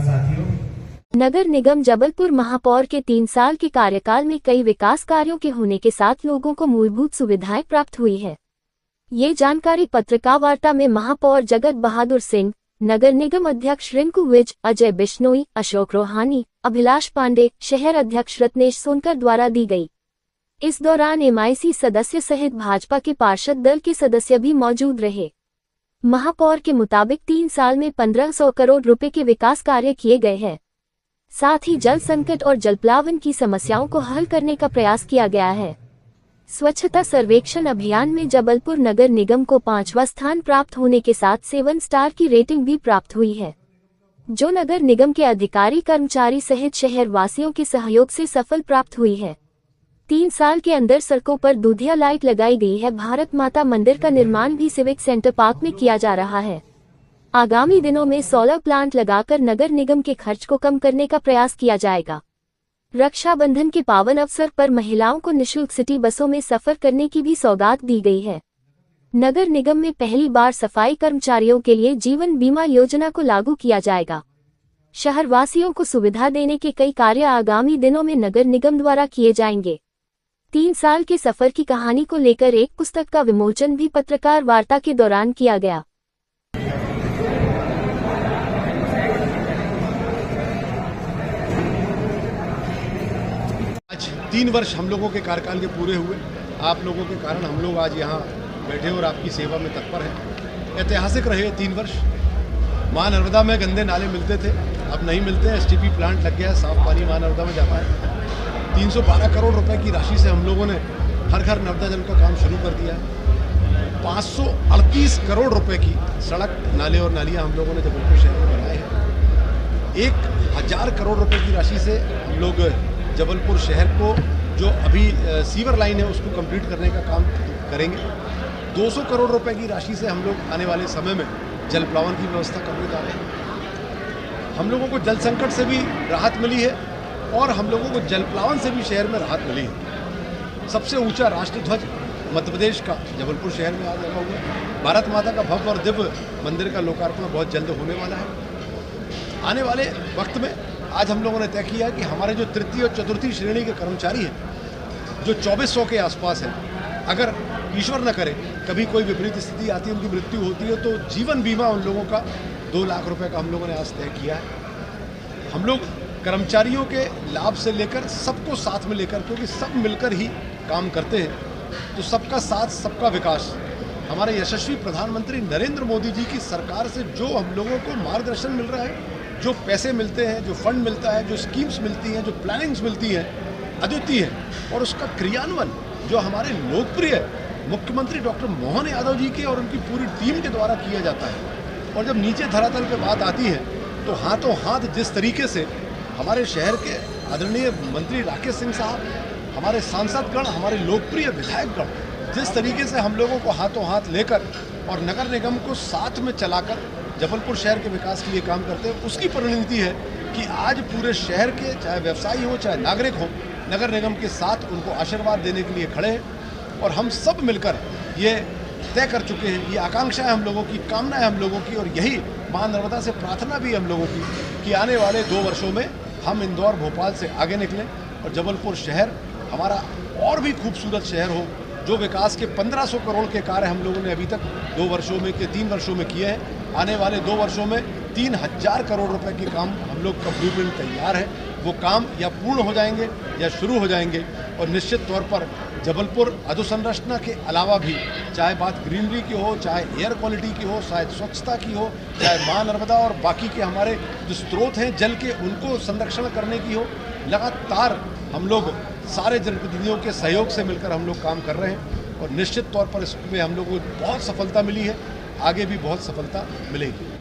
साथियों, नगर निगम जबलपुर महापौर के 3 साल के कार्यकाल में कई विकास कार्यों के होने के साथ लोगों को मूलभूत सुविधाएं प्राप्त हुई है। ये जानकारी पत्रकार वार्ता में महापौर जगत बहादुर सिंह, नगर निगम अध्यक्ष रिंकू विज, अजय बिश्नोई, अशोक रोहानी, अभिलाष पांडे, शहर अध्यक्ष रत्नेश सोनकर द्वारा दी गई। इस दौरान एमआईसी सदस्य सहित भाजपा के पार्षद दल के सदस्य भी मौजूद रहे। महापौर के मुताबिक 3 साल में 1500 करोड़ रुपए के विकास कार्य किए गए हैं। साथ ही जल संकट और जलप्लावन की समस्याओं को हल करने का प्रयास किया गया है। स्वच्छता सर्वेक्षण अभियान में जबलपुर नगर निगम को 5वां स्थान प्राप्त होने के साथ 7 स्टार की रेटिंग भी प्राप्त हुई है, जो नगर निगम के अधिकारी कर्मचारी सहित शहर वासियों के सहयोग से सफल प्राप्त हुई है। 3 साल के अंदर सड़कों पर दूधिया लाइट लगाई गई है। भारत माता मंदिर का निर्माण भी सिविक सेंटर पार्क में किया जा रहा है। आगामी दिनों में सोलर प्लांट लगाकर नगर निगम के खर्च को कम करने का प्रयास किया जाएगा। रक्षाबंधन के पावन अवसर पर महिलाओं को निःशुल्क सिटी बसों में सफर करने की भी सौगात दी गई है। नगर निगम में पहली बार सफाई कर्मचारियों के लिए जीवन बीमा योजना को लागू किया जाएगा। शहरवासियों को सुविधा देने के कई कार्य आगामी दिनों में नगर निगम द्वारा किए जाएंगे। 3 साल के सफर की कहानी को लेकर एक पुस्तक का विमोचन भी पत्रकार वार्ता के दौरान किया गया। आज 3 वर्ष हम लोगों के कार्यकाल के पूरे हुए। आप लोगों के कारण हम लोग आज यहाँ बैठे और आपकी सेवा में तत्पर हैं। ऐतिहासिक रहे 3 वर्ष। मां नर्मदा में गंदे नाले मिलते थे, अब नहीं मिलते। एसटीपी प्लांट लग गया, साफ पानी मां नर्मदा में जाता है। 312 करोड़ रुपए की राशि से हम लोगों ने हर घर नर्मदा जल का काम शुरू कर दिया है। 538 करोड़ रुपए की सड़क, नाले और नालियाँ हम लोगों ने जबलपुर शहर में बनाए हैं। 1000 करोड़ रुपए की राशि से हम लोग जबलपुर शहर को, जो अभी सीवर लाइन है, उसको कंप्लीट करने का काम करेंगे। 200 करोड़ रुपए की राशि से हम लोग आने वाले समय में जल प्लावन की व्यवस्था करने जा रहे हैं। हम लोगों को जल संकट से भी राहत मिली है और हम लोगों को जल प्लावन से भी शहर में राहत मिली है। सबसे ऊंचा राष्ट्र ध्वज मध्य प्रदेश का जबलपुर शहर में आज लगा हुआ है। भारत माता का भव्य और दिव्य मंदिर का लोकार्पण बहुत जल्द होने वाला है। आने वाले वक्त में आज हम लोगों ने तय किया कि हमारे जो तृतीय और चतुर्थी श्रेणी के कर्मचारी हैं, जो 2400 के आसपास हैं, अगर ईश्वर न करे कभी कोई विपरीत स्थिति आती है, उनकी मृत्यु होती है, तो जीवन बीमा उन लोगों का 2 लाख रुपए का हम लोगों ने आज तय किया है। हम लोग कर्मचारियों के लाभ से लेकर सबको साथ में लेकर, क्योंकि सब मिलकर ही काम करते हैं, तो सबका साथ सबका विकास। हमारे यशस्वी प्रधानमंत्री नरेंद्र मोदी जी की सरकार से जो हम लोगों को मार्गदर्शन मिल रहा है, जो पैसे मिलते हैं, जो फंड मिलता है, जो स्कीम्स मिलती हैं, जो प्लानिंग्स मिलती हैं, अद्वितीय है। और उसका क्रियान्वयन जो हमारे लोकप्रिय मुख्यमंत्री डॉक्टर मोहन यादव जी के और उनकी पूरी टीम के द्वारा किया जाता है। और जब नीचे धरातल पे बात आती है, तो हाथों हाथ जिस तरीके से हमारे शहर के आदरणीय मंत्री राकेश सिंह साहब, हमारे सांसदगण, हमारे लोकप्रिय विधायकगण जिस तरीके से हम लोगों को हाथों हाथ लेकर और नगर निगम को साथ में चलाकर जबलपुर शहर के विकास के लिए काम करते हैं, उसकी परिणति है कि आज पूरे शहर के, चाहे व्यवसायी हो चाहे नागरिक हो, नगर निगम के साथ उनको आशीर्वाद देने के लिए खड़े हैं। और हम सब मिलकर ये तय कर चुके हैं, ये आकांक्षा है हम लोगों की, कामना है हम लोगों की, और यही मां नर्मदा से प्रार्थना भी हम लोगों की कि आने वाले 2 वर्षों में हम इंदौर, भोपाल से आगे निकलें और जबलपुर शहर हमारा और भी खूबसूरत शहर हो। जो विकास के 1500 करोड़ के कार्य हम लोगों ने अभी तक 2 वर्षों में के 3 वर्षों में किए हैं, आने वाले 2 वर्षों में 3000 करोड़ रुपए के काम हम लोग का ब्लूप्रिंट तैयार है। वो काम या पूर्ण हो जाएंगे या शुरू हो जाएंगे। और निश्चित तौर पर जबलपुर अधोसंरचना के अलावा भी, चाहे बात ग्रीनरी की हो, चाहे एयर क्वालिटी की हो, चाहे स्वच्छता की हो, चाहे मां नर्मदा और बाकी के हमारे जो स्रोत हैं जल के, उनको संरक्षण करने की हो, लगातार हम लोग सारे जनप्रतिनिधियों के सहयोग से मिलकर हम लोग काम कर रहे हैं। और निश्चित तौर पर इसमें हम लोगों को बहुत सफलता मिली है, आगे भी बहुत सफलता मिलेगी।